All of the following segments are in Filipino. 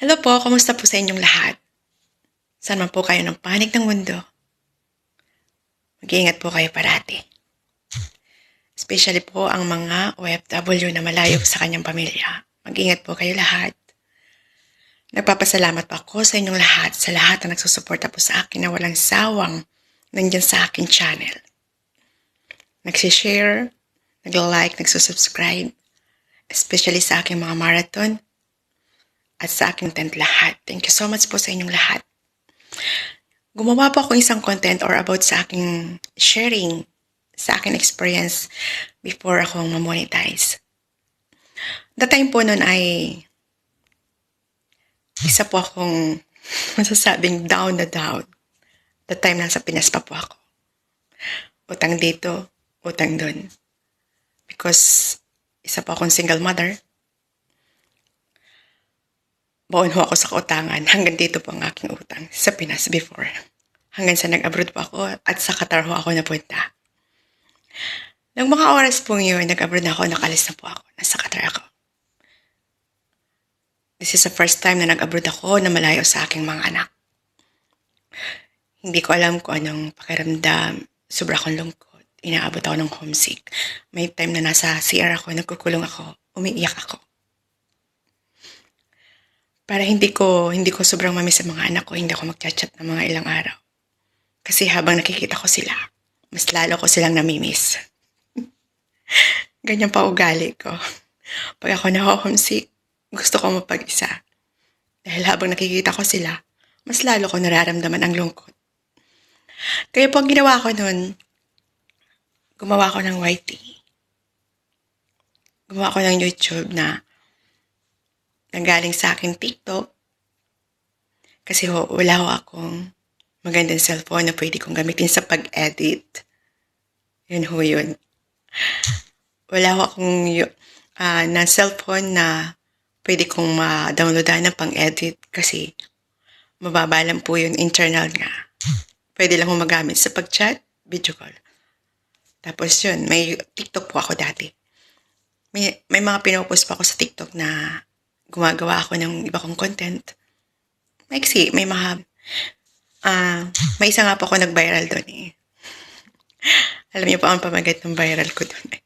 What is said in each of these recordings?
Hello po, kamusta po sa inyong lahat? Saan man po kayo ng panig ng mundo? Mag-iingat po kayo parati. Especially po ang mga OFW na malayo sa kanyang pamilya. Mag-ingat po kayo lahat. Nagpapasalamat po ako sa inyong lahat, sa lahat na nagsusuporta po sa akin na walang sawang nandyan sa aking channel. Nagsishare, nag-like, nagsusubscribe, especially sa aking mga marathon at sa aking tent lahat. Thank you so much po sa inyong lahat. Gumawa po ako isang content or about sa aking sharing, sa aking experience before akong ma-monetize. The time po nun ay isa po akong masasabing down na down. The time nasa Pinas pa po ako. Utang dito, utang dun. Because isa po akong single mother. Baon ho ako sa kautangan. Hanggang dito po ang aking utang sa Pinas before. Hanggang sa nag-abroad po ako at sa Qatar ho ako napunta. Nang mga oras po yun, nag-abroad na ako, nakalis na po ako. Nasa Qatar ako. This is the first time na nag-abroad ako na malayo sa aking mga anak. Hindi ko alam kung anong pakiramdam. Sobra akong lungkot. Inaabot ako ng homesick. May time na nasa CR ako, nagkukulong ako, umiiyak ako. Para hindi ko sobrang mamiss sa mga anak ko, hindi ako mag-chat ng mga ilang araw. Kasi habang nakikita ko sila, mas lalo ko silang namimiss. Ganyan pa ugali ko. Pag ako na-homesick, gusto ko mapag-isa. Dahil habang nakikita ko sila, mas lalo ko nararamdaman ang lungkot. Kaya po ang ginawa ko nun, gumawa ko ng YT. Gumawa ko ng YouTube na nanggaling sa aking TikTok. Kasi wala ho akong magandang cellphone na pwede kong gamitin sa pag-edit. Yun ho yun. Wala ho akong na cellphone na pwede kong ma-downloadan ng pang-edit kasi mababa lang po yun, internal nga. Pwede lang ho magamit sa pag-chat, video call. Tapos yun, may TikTok po ako dati. May mga pinopost pa ako sa TikTok na gumagawa ako ng iba kong content. Maiksi, may mga may isa nga po ako nag-viral doon eh. Alam niyo po ang pamagat ng viral ko doon eh.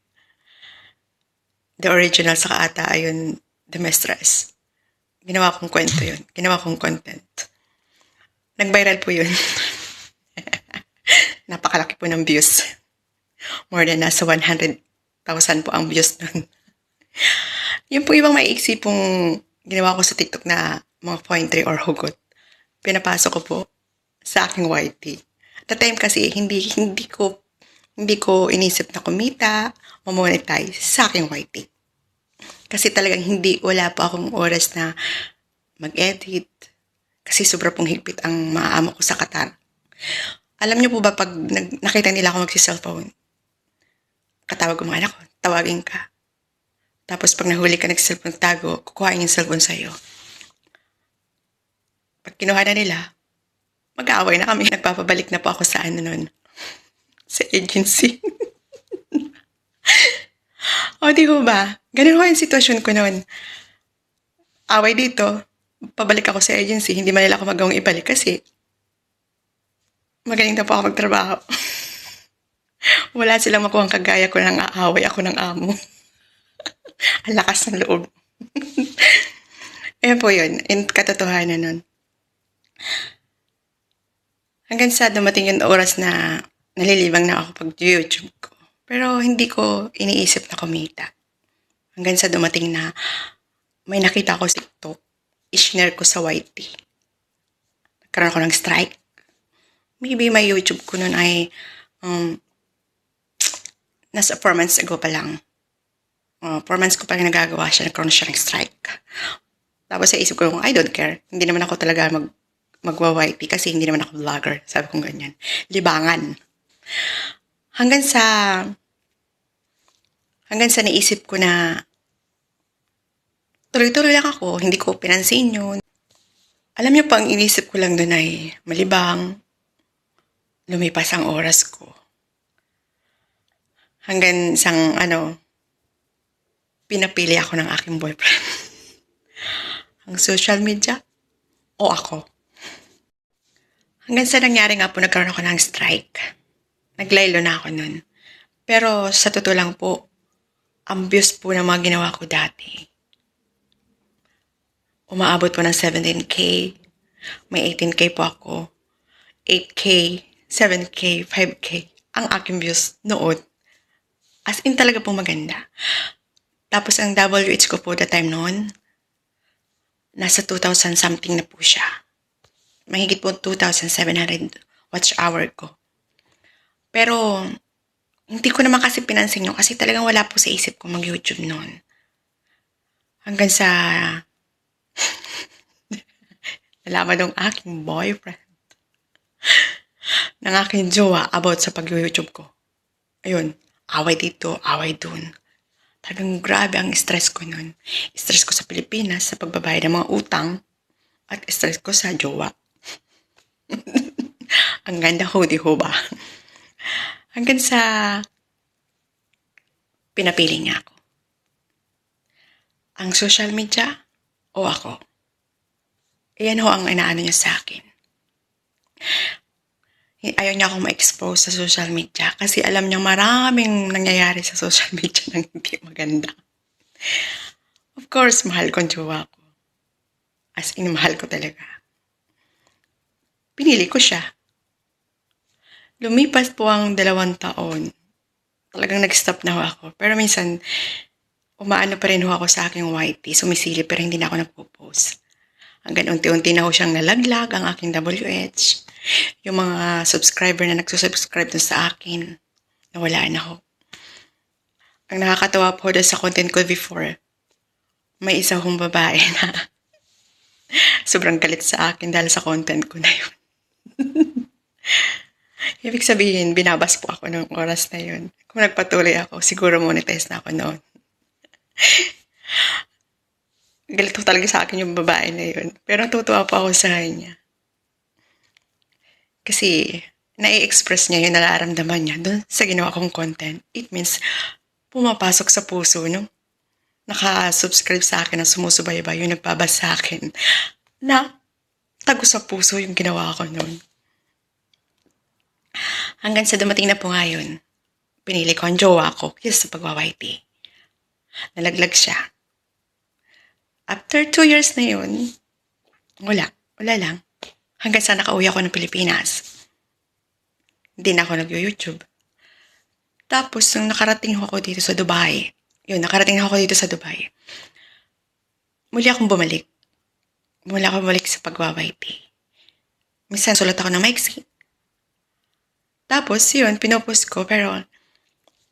The original sa ata ayun, The Mistress. Ginawa kong kwento yun. Ginawa kong content. Nag-viral po yun. Napakalaki po ng views. More than nasa 100,000 po ang views nun. Yung po ibang maiksi pong ginawa ko sa TikTok na mga pointry or hugot. Pinapasok ko po sa aking YT. At the time kasi hindi ko inisip na kumita o monetize sa aking YT. Kasi talagang wala pa akong oras na mag-edit. Kasi sobra pong higpit ang maaamo ko sa Qatar. Alam niyo po ba pag nakita nila ako magsi-cellphone, katawag ko mga anak ko, tawagin ka. Tapos pag nahuli ka nag-cellphone tago, kukuhain yung cellphone sa'yo. Pag kinuha na nila, mag-aaway na kami. Nagpapabalik na po ako sa nun, sa agency. O di ho ba? Ganun ho yung sitwasyon ko noon. Away dito, pabalik ako sa agency, hindi man nila ako magawang ibalik kasi magaling na po ako magtrabaho. Wala silang makuhang kagaya ko nang aaway ako ng amo. Ang lakas ng loob. Ayan po yun, in katotohanan nun. Hanggang sa dumating yung oras na nalilibang na ako pag YouTube ko. Pero hindi ko iniisip na kumita. Hanggang sa dumating na may nakita ko sa TikTok, i-share ko sa YT. Nagkaroon ako ng strike. Maybe my YouTube ko nun ay nasa 4 months ago pa lang. 4 months ko pa lang nagagawa siya, nagkaroon siya ng strike. Tapos sa isip ko, I don't care. Hindi naman ako talaga magwa-YT kasi hindi naman ako vlogger. Sabi kong ganyan. Libangan. Hanggang sa naisip ko na tuloy-tuloy lang ako. Hindi ko pinansin yun. Alam niyo pa, ang inisip ko lang doon ay malibang. Lumipas ang oras ko. Hanggang isang pinapili ako ng aking boyfriend. Ang social media, o ako. Hanggang sa nangyari nga po, nagkaroon ako ng strike. Naglaylo na ako nun. Pero sa totoo lang po, ang views po ng mga ginawa ko dati. Umaabot po ng 17K. May 18K po ako. 8K, 7K, 5K. Ang aking views noon. As in talaga po maganda. Tapos ang WH ko po that time noon, nasa 2,000 something na po siya. Mahigit po 2,700 watch hour ko. Pero, hindi ko naman kasi pinansin yun kasi talagang wala po sa isip ko mag-YouTube noon. Hanggang sa nalaman ng aking boyfriend ng aking jowa about sa pag-YouTube ko. Ayun, away dito, away dun. Talagang grabe ang stress ko nun. Stress ko sa Pilipinas sa pagbabayad ng mga utang at stress ko sa jowa. Ang ganda ho, di ho ba? Hanggang sa pinapili niya ako. Ang social media o ako? Iyan ho ang inaano niya sa akin. Ayaw niya akong ma-expose sa social media kasi alam niya maraming nangyayari sa social media nang hindi maganda. Of course, mahal ko ang jowa ko. As in, mahal ko talaga. Pinili ko siya. Lumipas po ang 2 taon. Talagang nag-stop na ho ako. Pero minsan, umaano pa rin ho ako sa aking YT. Sumisili pero hindi na ako nagpo-post. Hanggang unti-unti na ho siyang nalaglag ang aking WH. Yung mga subscriber na nagsusubscribe dun sa akin, nawala na ho. Ang nakakatawa po doon sa content ko before, may isa hong babae na sobrang galit sa akin dahil sa content ko na yun. Ibig sabihin, binabas po ako ng oras na yun. Kung nagpatuloy ako, siguro monetize na ako noon. Galit po talaga sa akin yung babae na yun. Pero natutuwa po ako sa kanya. Kasi, nai-express niya yung nararamdaman niya doon sa ginawa kong content. It means, pumapasok sa puso, no? Naka-subscribe sa akin, na sumusubaybay, yung nagbabasa sa akin, na tago sa puso yung ginawa ko noon. Hanggang sa dumating na po ngayon, pinili ko ang jowa ko kasi sa pagwa-YT. Nalaglag siya. After 2 years na yun, wala lang. Hanggang sa nakauwi ako ng Pilipinas. Hindi na ako nag-YouTube. Tapos, nung nakarating ako dito sa Dubai, muli akong bumalik. Sa pagwa-YT. Minsan, sulat ako ng maiksi. Tapos, yun, pinopost ko, pero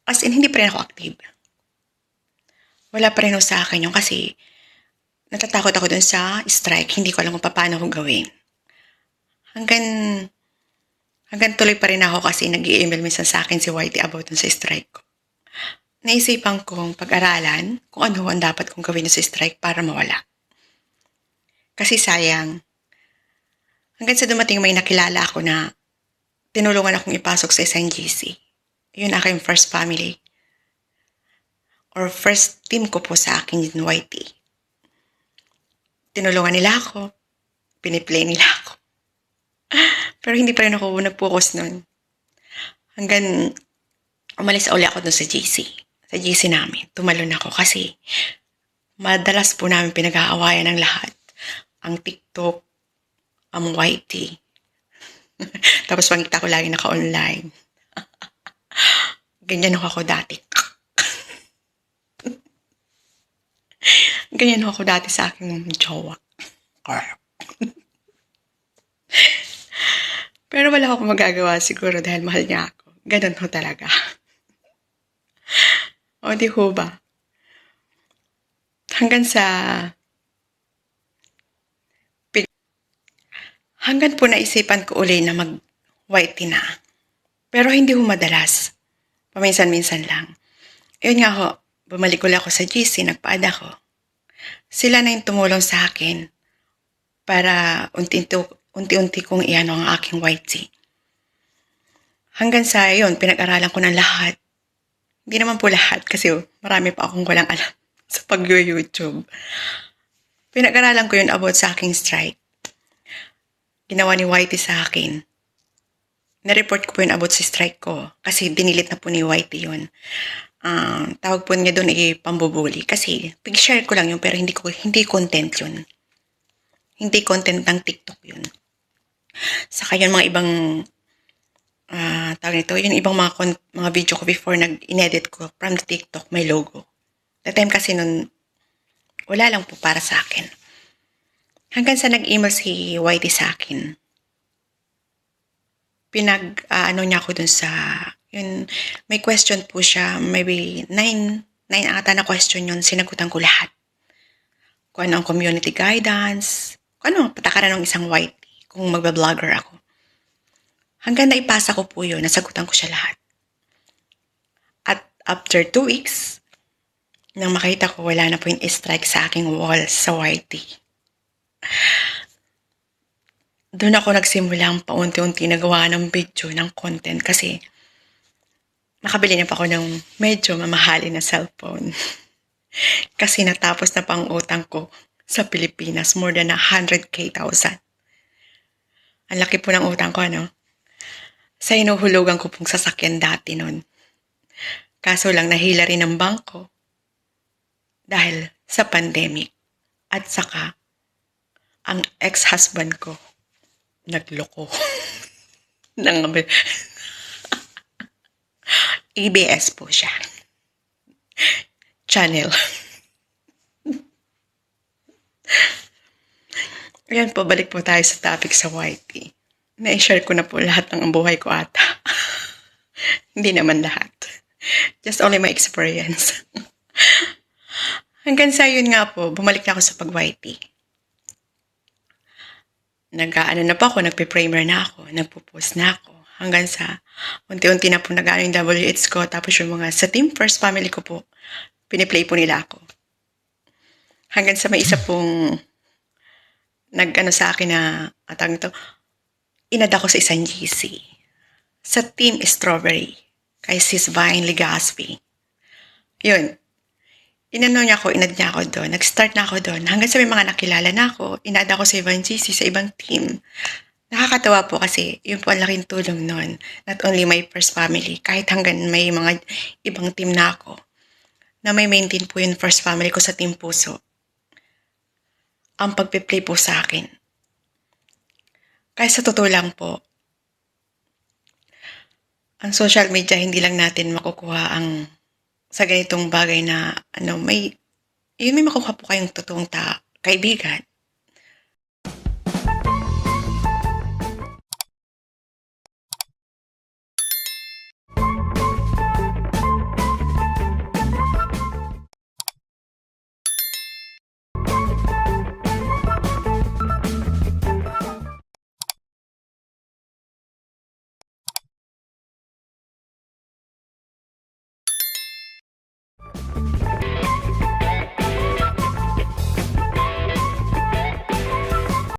as in, hindi pa rin ako active. Wala pa rin ako sa akin yun kasi natatakot ako dun sa strike. Hindi ko alam kung paano ko gawin. Hanggang tuloy pa rin ako kasi nag-i-email minsan sa akin si YT about dun sa strike ko. Naisipan kong pag-aralan kung ano ang dapat kong gawin sa strike para mawala. Kasi sayang. Hanggang sa dumating may nakilala ako na tinulungan akong ipasok sa isang GC. Yun aking first family. Or first team ko po sa akin yung YT. Tinulungan nila ako. Piniplay nila ako. Pero hindi pa rin ako nag-focus nun. Hanggang umalis uli ako dun sa GC. Sa GC namin. Tumalon ako kasi madalas po namin pinag-aawayan ng lahat. Ang TikTok, ang YT. Tapos pangita ko lagi naka-online. Ganyan ako dati. Ganyan ako dati sa aking jowa. Pero wala akong magagawa siguro dahil mahal niya ako. Ganun ho talaga. O di ho ba? Hanggang po naisipan ko uli na mag-YT na. Pero hindi ho madalas. Paminsan-minsan lang. Yun nga ho, bumalik ulit ako sa GC, nagpa-add ako. Sila na yung tumulong sa akin para unti-unti kong iano ang aking YT. Hanggang sa yun, pinag-aralan ko ng lahat. Hindi naman po lahat kasi marami pa akong walang alam sa pag-YouTube. Pinag-aralan ko yun about sa aking strike. ginawa ni Whitey sa akin. Na-report ko po yun about sa strike ko kasi dinilit na po ni Whitey yun. Tawag po niya doon ay pambubuli kasi pig-share ko lang yun pero hindi content yun. Hindi content ng TikTok yun. Saka yun mga ibang tawag nito, yung ibang mga video ko before nag-inedit ko from the TikTok may logo. That time kasi nun wala lang po para sa akin. Hanggang sa nag-email si Whitey sa akin. Niya ako dun sa, yun, may question po siya, maybe 9 ata na question yun, sinagutan ko lahat. Kung ano ang community guidance, kung ano ang patakaran ng isang Whitey, kung magbablogger ako. Hanggang naipasa ko po yun, nasagutan ko siya lahat. At after 2 weeks, nang makita ko wala na po yung strike sa aking wall sa Whitey. Doon ako nagsimulang paunti-unti nagawa ng video, ng content kasi nakabili na pa ako ng medyo mamahalin na cellphone. Kasi natapos na pang utang ko sa Pilipinas, more than 100,000. Ang laki po ng utang ko, ano? Sa inuhulugan ko pong sasakyan dati nun. Kaso lang nahila rin ng bangko dahil sa pandemic. At saka, ang ex-husband ko nagloko ng ABS po siya. Channel. Ayan po, balik po tayo sa topic sa Whitey. Na-share ko na po lahat ng buhay ko ata. Hindi naman lahat. Just only my experience. Hanggang sa yun nga po, bumalik na ako sa pag-Whitey. Na po ako, nagpe-primer na ako, nagpo-post na ako. Hanggang sa unti-unti na po nag-ano yung WH ko. Tapos yung mga sa Team First Family ko po, piniplay po nila ako. Hanggang sa may isa pong nag-ano sa akin na, atang ito, inad ako sa isang GC. Sa Team Strawberry. Kay Sis Vine Legaspi. Yun. Inad niya ako doon. Nag-start na ako doon. Hanggang sa may mga nakilala na ako, inad ako sa ibang GC, sa ibang team. Nakakatawa po kasi yun po ang laking tulong noon. Not only my first family, kahit hanggang may mga ibang team na ako, na may maintain po yung first family ko sa Team Puso. Ang pagpe-play po sa akin. Kaya sa totoo lang po, ang social media hindi lang natin makukuha ang sa ganitong bagay na may makukuha po kayong totoong kaibigan.